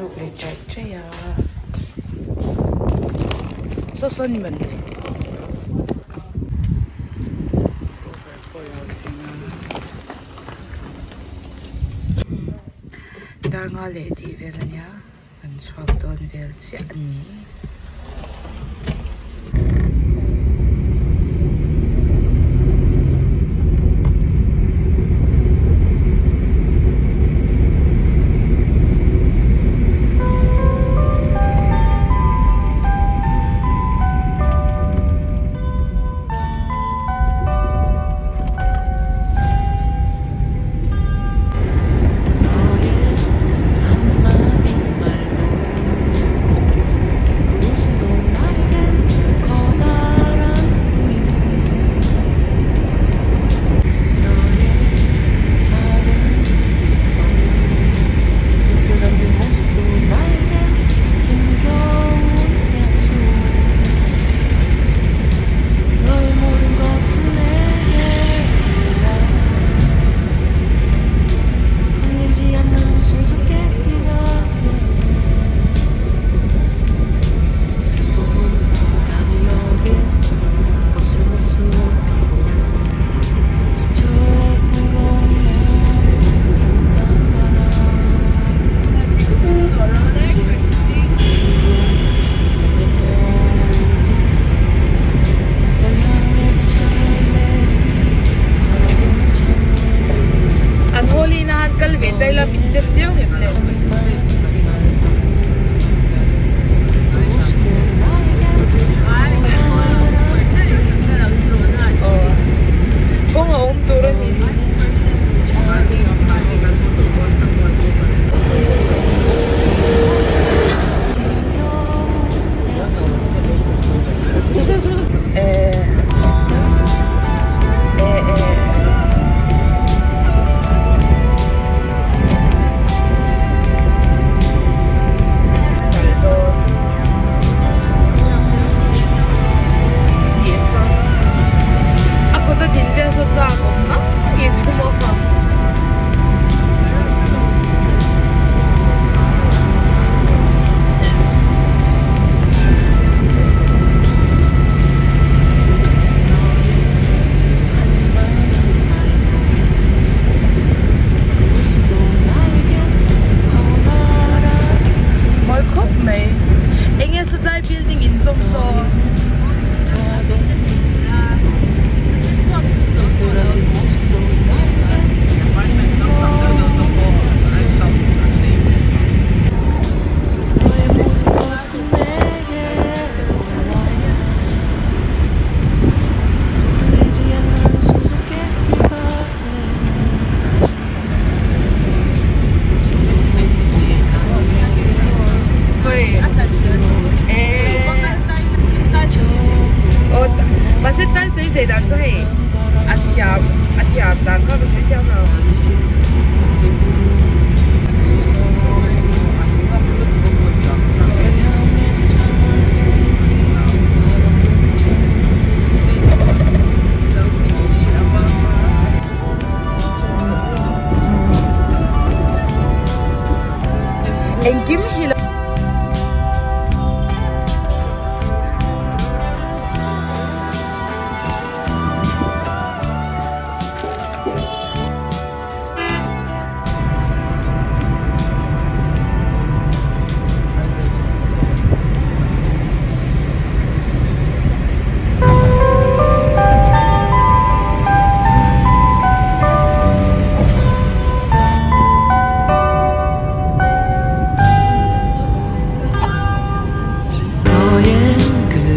여기 자체야. 서선이면 돼. Dar nga lady vel ania an chhuak dawn vel chiah ani.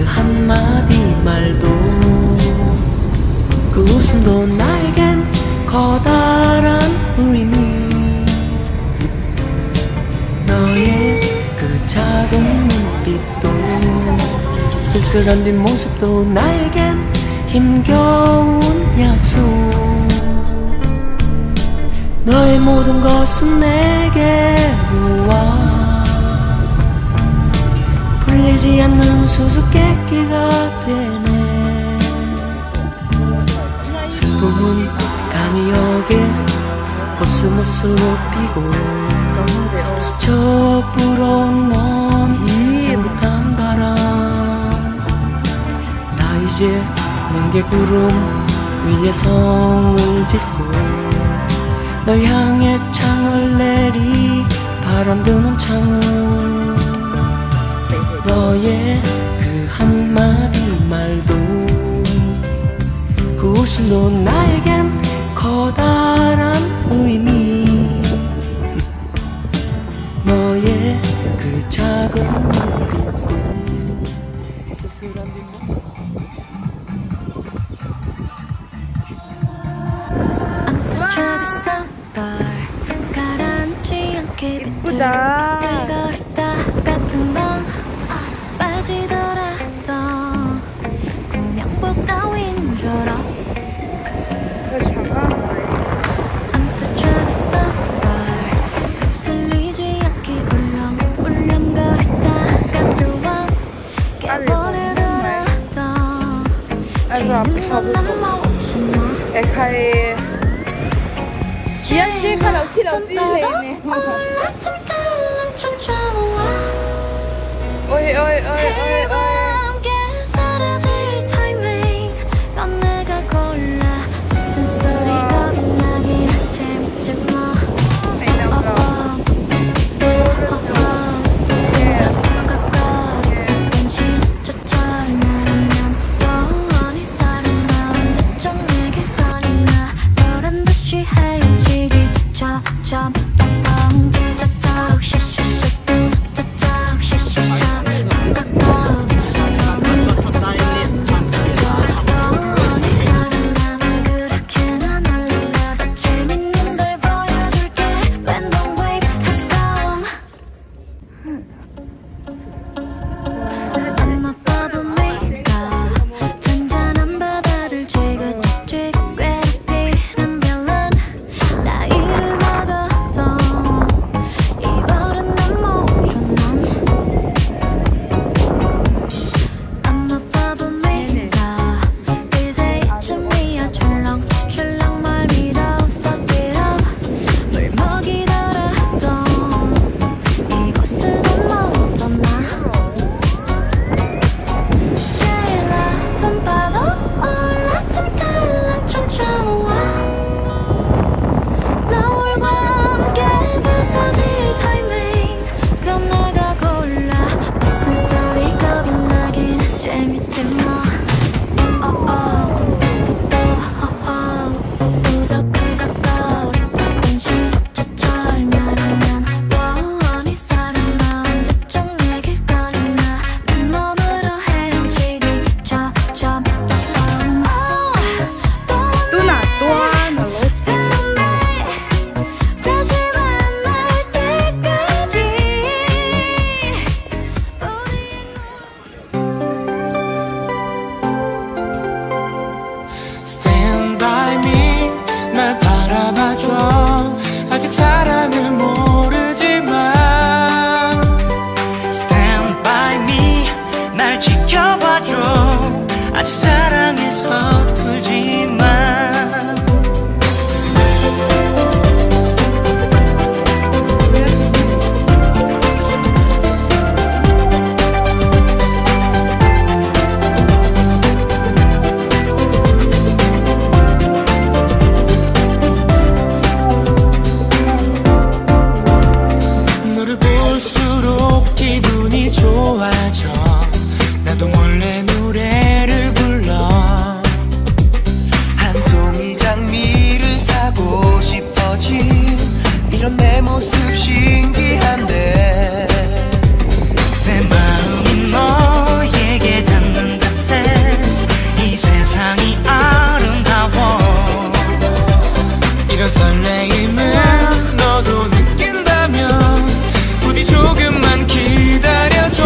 한마디 말도 그 웃음도 나에겐 커다 쓸쓸한 뒷모습도 나에겐 힘겨운 약속. 너의 모든 것은 내게로 와. 풀리지 않는 수수께끼가 되네. 슬픔은 강이역에 코스모스로 피고 스쳐 불어온 넌 향긋한 바람. 나 이제 뭉게구름 위에 성을 짓고 널 향해 창을 내리 바람 드는 창은 너의 그 한마디 말도 그 웃음도 나에겐 커다란 의미. 너의 그 작은 눈빛도 쓸쓸한 뒷모습. I'm such a suffer. 가라앉지 않게 비틀거리다가 분명 빠지더라도 구명복 따윈 줄 알아. I'm such a suffer. 휩쓸리지 않게 울렁울렁거리다가 들어와 깨버리더라도 지는 건 난 멈추나. 只要接看到去到自己呢。喂喂喂喂喂。 조금만 기다려줘.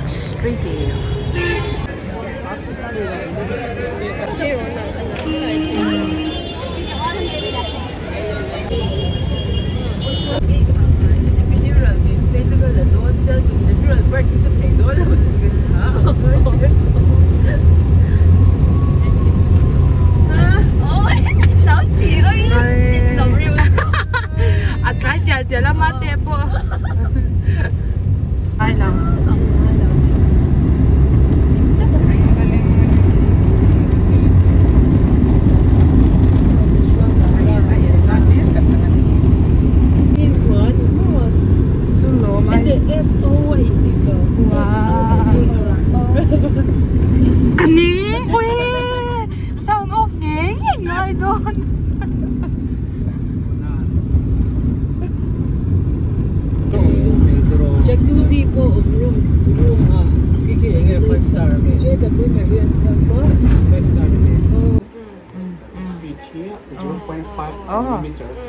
스트리트예요. Giờ lắm mát đẹp po. Ai nào? Kaning, ui, sound of nghe ngay doon. Jacuzzi po, room five-star JW Marriott po. 5-star Speed here 0.5 meters.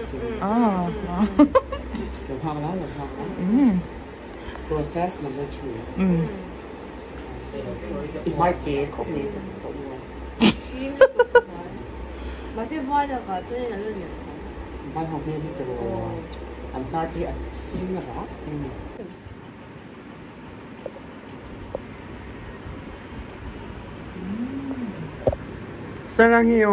Process number 2. It might take a minute. Masih voila ka, so yun ano yun. Vai học nên thì anh ta đi ăn xin là đó. 사랑해요.